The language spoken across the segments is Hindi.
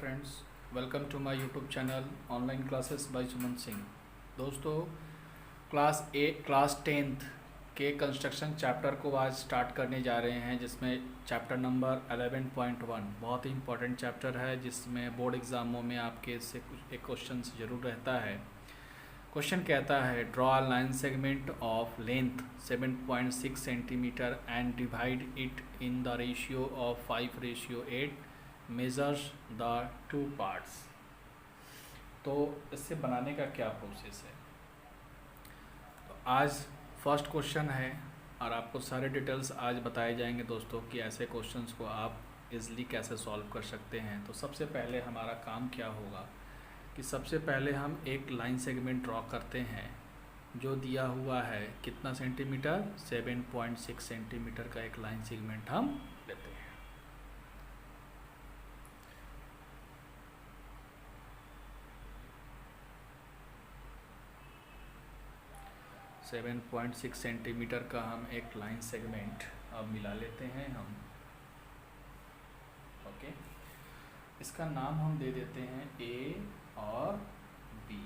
Friends, welcome to my YouTube channel online classes by Suman Singh. दोस्तों, क्लास 10th के कंस्ट्रक्शन चैप्टर को आज स्टार्ट करने जा रहे हैं, जिसमें चैप्टर नंबर 11.1 बहुत ही इंपॉर्टेंट चैप्टर है, जिसमें बोर्ड एग्ज़ामों में आपके इससे कुछ एक क्वेश्चन ज़रूर रहता है। क्वेश्चन कहता है draw a line segment of length 7.6 centimetre and divide it in the ratio of 5:8 measures the two parts. तो इससे बनाने का क्या प्रोसेस है। तो आज फर्स्ट क्वेश्चन है और आपको सारे डिटेल्स आज बताए जाएंगे दोस्तों कि ऐसे क्वेश्चंस को आप इजीली कैसे सॉल्व कर सकते हैं। तो सबसे पहले हमारा काम क्या होगा कि सबसे पहले हम एक लाइन सेगमेंट ड्रॉ करते हैं जो दिया हुआ है कितना सेंटीमीटर, 7.6 सेंटीमीटर का एक लाइन सेगमेंट हम लेते हैं। सेवन 7.6 सेंटीमीटर का हम एक लाइन सेगमेंट अब मिला लेते हैं हम। ओके, इसका नाम हम दे देते हैं ए और बी।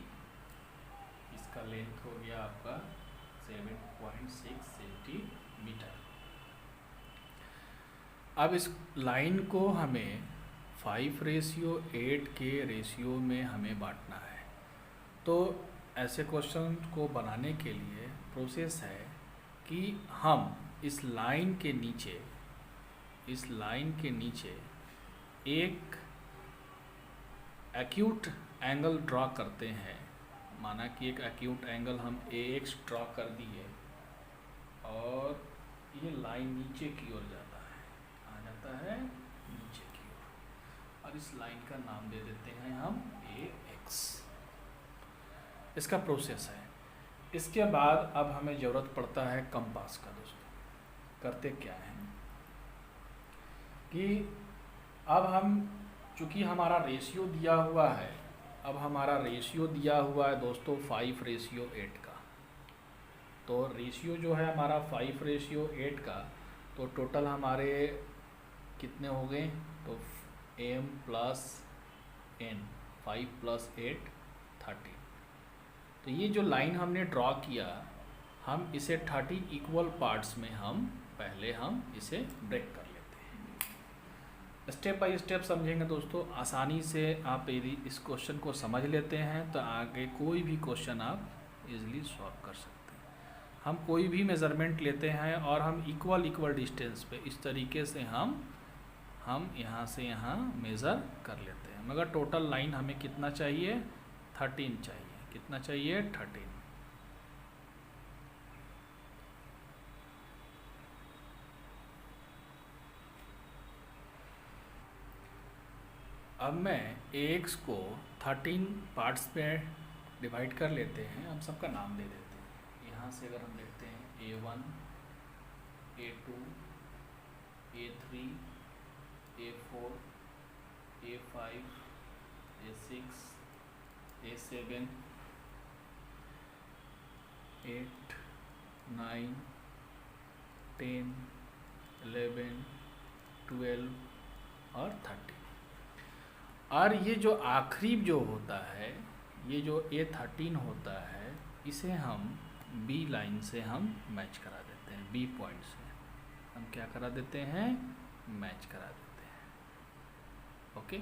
इसका लेंथ हो गया आपका 7.6 सेंटीमीटर। अब इस लाइन को हमें 5:8 के रेशियो में हमें बांटना है। तो ऐसे क्वेश्चन को बनाने के लिए प्रोसेस है कि हम इस लाइन के नीचे एक एक्यूट एंगल ड्रॉ करते हैं। माना कि एक एक्यूट एंगल हम AX ड्रॉ कर दिए और ये लाइन नीचे की ओर जाता है नीचे की ओर, और इस लाइन का नाम दे देते हैं हम AX। इसका प्रोसेस है। इसके बाद अब हमें ज़रूरत पड़ता है कंपास का। दोस्तों, करते क्या है कि अब हम चूँकि हमारा रेशियो दिया हुआ है, दोस्तों 5:8 का। तो रेशियो जो है हमारा 5:8 का, तो टोटल हमारे कितने हो गए, तो m + n 5 + 8 30। तो ये जो लाइन हमने ड्रॉ किया, हम इसे 30 इक्वल पार्ट्स में पहले हम इसे ब्रेक कर लेते हैं। स्टेप बाय स्टेप समझेंगे दोस्तों। आसानी से आप यदि इस क्वेश्चन को समझ लेते हैं तो आगे कोई भी क्वेश्चन आप इजीली सॉल्व कर सकते हैं। हम कोई भी मेज़रमेंट लेते हैं और हम इक्वल डिस्टेंस पे इस तरीके से हम यहाँ से यहाँ मेज़र कर लेते हैं। मगर टोटल लाइन हमें कितना चाहिए, 13 चाहिए। कितना चाहिए, 13। अब मैं AX को 13 पार्ट्स में डिवाइड कर लेते हैं। हम सबका नाम दे देते हैं। यहाँ से अगर हम देखते हैं A1, A2, A3, A4, A5, A6, A7, 8, 9, 10, 11, 12 और 13। और ये जो आखिरी जो होता है, ये जो A13 होता है, इसे हम B लाइन से हम मैच करा देते हैं। B पॉइंट से हम क्या करा देते हैं, मैच करा देते हैं। ओके,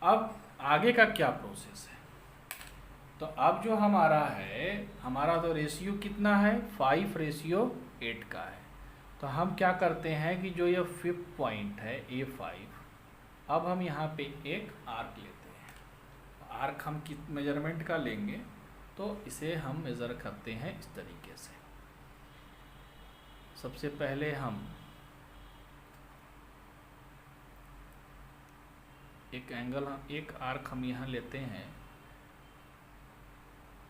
अब आगे का क्या प्रोसेस है। तो अब जो हमारा तो रेशियो कितना है, 5:8 का है। तो हम क्या करते हैं कि जो ये 5th पॉइंट है A5, अब हम यहाँ पे एक आर्क लेते हैं। आर्क हम किस मेजरमेंट का लेंगे, तो इसे हम मेज़र करते हैं इस तरीके से। सबसे पहले हम एक आर्क हम यहाँ लेते हैं,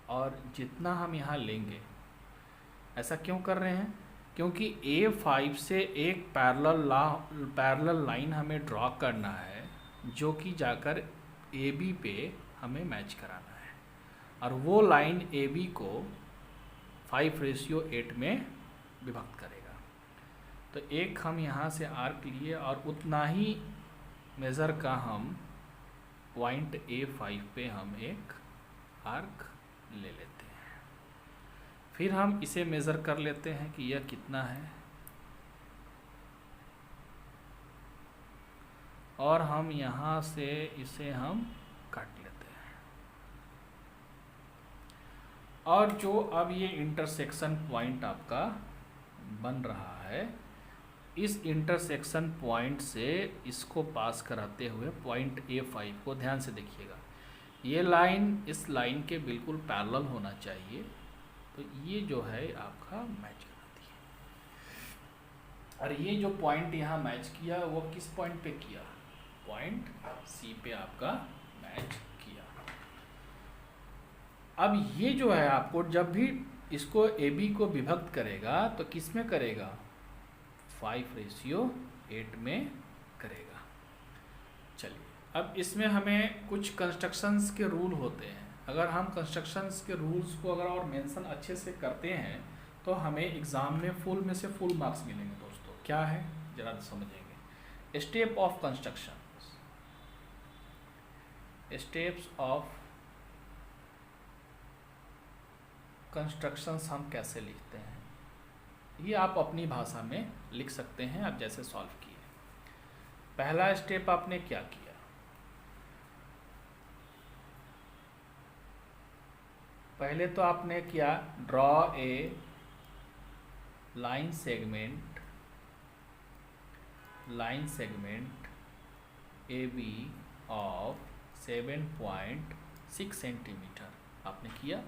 और जितना हम यहाँ लेंगे, ऐसा क्यों कर रहे हैं, क्योंकि A5 से एक पैरेलल लाइन हमें ड्रॉ करना है, जो कि जाकर AB पे हमें मैच कराना है, और वो लाइन AB को 5:8 में विभक्त करेगा। तो एक हम यहाँ से आर्क लिए और उतना ही मेज़र का हम पॉइंट A5 पे हम एक आर्क ले लेते हैं। फिर हम इसे मेज़र कर लेते हैं कि यह कितना है, और हम यहाँ से इसे हम काट लेते हैं। और जो अब ये इंटरसेक्शन पॉइंट आपका बन रहा है, इस इंटरसेक्शन पॉइंट से इसको पास कराते हुए पॉइंट A5 को ध्यान से देखिएगा, ये लाइन इस लाइन के बिल्कुल पैरेलल होना चाहिए। तो ये जो है आपका मैच कराती है। और ये जो पॉइंट यहाँ मैच किया वो किस पॉइंट पे किया, पॉइंट C पे आपका मैच किया। अब ये जो है आपको जब भी इसको AB को विभक्त करेगा तो किस में करेगा, 5:8 में करेगा। चलिए अब इसमें हमें कुछ कंस्ट्रक्शंस के रूल होते हैं। अगर हम कंस्ट्रक्शंस के रूल्स को अगर और मेंशन अच्छे से करते हैं तो हमें एग्ज़ाम में फुल में से फुल मार्क्स मिलेंगे। दोस्तों क्या है ज़रा समझेंगे। Step of construction, steps of constructions हम कैसे लिखते हैं, ये आप अपनी भाषा में लिख सकते हैं, आप जैसे सॉल्व किए। पहला स्टेप आपने क्या किया, पहले तो आपने किया draw a line segment AB of 7.6 centimetre आपने किया।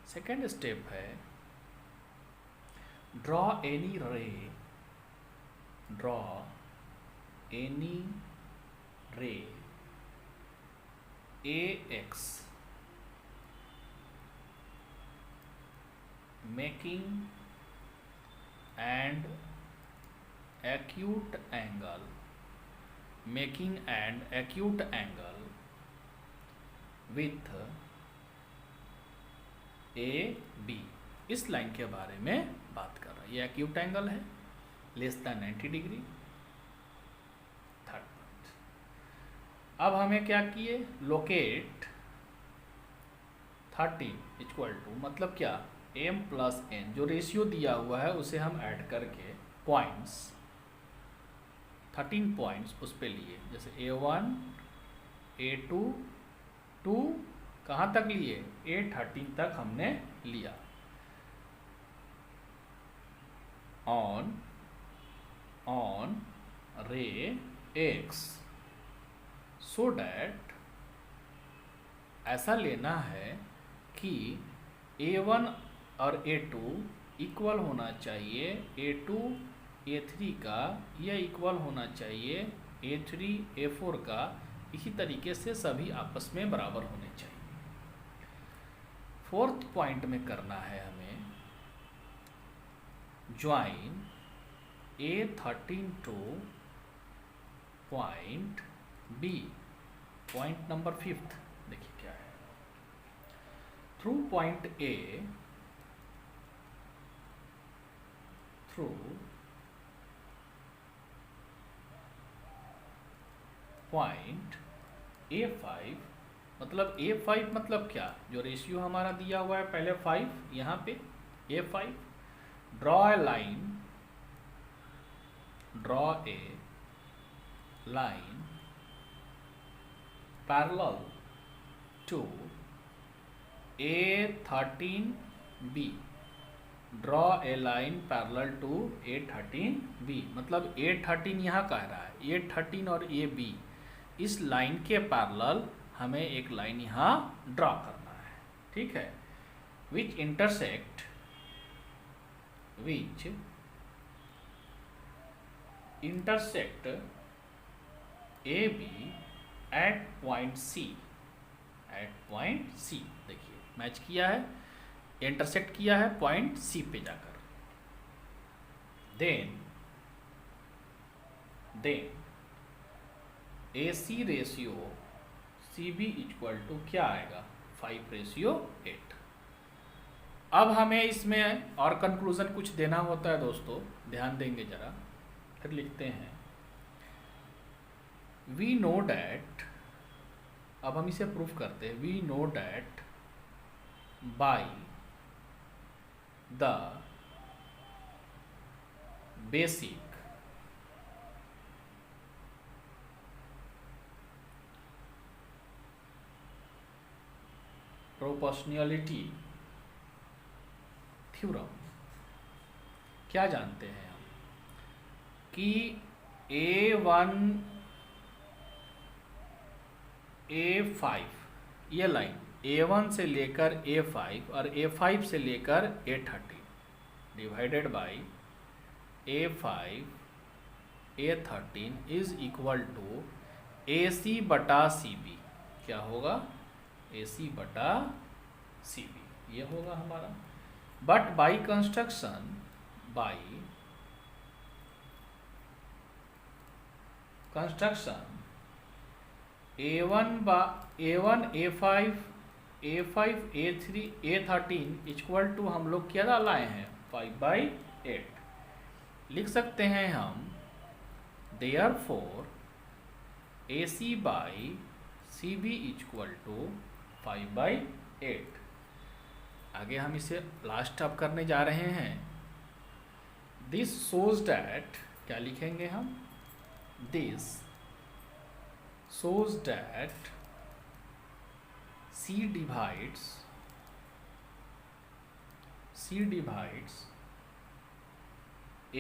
सेकेंड स्टेप है ड्रॉ एनी रे AX making and acute angle with AB। इस लाइन के बारे में बात कर रहा है। ये एक्यूट एंगल है less than 90 degree. Third point, अब हमें क्या किए, लोकेट 13 इक्वल टू, मतलब क्या, m+n जो रेशियो दिया हुआ है उसे हम ऐड करके पॉइंट्स 13 पॉइंट्स उस पे लिए, जैसे A1 A2 2 कहाँ तक लिए, A13 तक हमने लिया। ऑन रे X सो डैट ऐसा लेना है कि A1 और A2 इक्वल होना चाहिए A2 A3 का, या इक्वल होना चाहिए A3 A4 का। इसी तरीके से सभी आपस में बराबर होने चाहिए। फोर्थ पॉइंट में करना है हमें join A13 two point B। Point number 5 देखिए क्या है, through point A through point A5, मतलब A5 मतलब क्या, जो रेशियो हमारा दिया हुआ है पहले 5, यहाँ पे A5, draw a line parallel to A13B, draw a line parallel to A13B, मतलब A13 यहाँ कह रहा है, A13 और AB इस लाइन के पैरेलल हमें एक लाइन यहाँ ड्रॉ करना है, ठीक है, which intersect AB at point C। देखिए मैच किया है, इंटरसेक्ट किया है पॉइंट C पे जाकर। Then AC ratio CB equal to क्या आएगा, 5:8। अब हमें इसमें और कंक्लूजन कुछ देना होता है दोस्तों, ध्यान देंगे जरा, फिर लिखते हैं वी नो डैट अब हम इसे प्रूफ करते हैं। We know that by the basic proportionality theorem क्या जानते हैं हम कि A1 A5 ये लाइन A1 से लेकर A5 और A5 से लेकर A13 divided by A5 A13 is equal to AC बटा CB। क्या होगा? AC बटा CB ये होगा हमारा। But by construction A1 A5 A3 A13 equal to हम लोग क्या लाए हैं 5/8 लिख सकते हैं हम। Therefore AC by CB equal to 5/8। आगे हम इसे लास्ट अप करने जा रहे हैं। दिस शोज डैट क्या लिखेंगे हम? This shows that C divides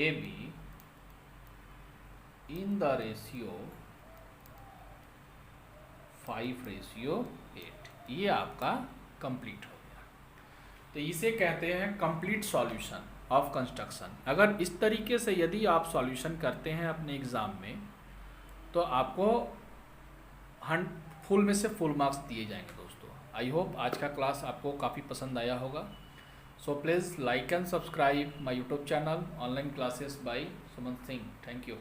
AB in the ratio 5:8। ये आपका कंप्लीट हो गया। तो इसे कहते हैं कंप्लीट सॉल्यूशन ऑफ कंस्ट्रक्शन। अगर इस तरीके से यदि आप सॉल्यूशन करते हैं अपने एग्ज़ाम में तो आपको फुल में से फुल मार्क्स दिए जाएंगे दोस्तों। आई होप आज का क्लास आपको काफ़ी पसंद आया होगा। So please like and subscribe my YouTube channel online classes by Suman Singh. Thank you.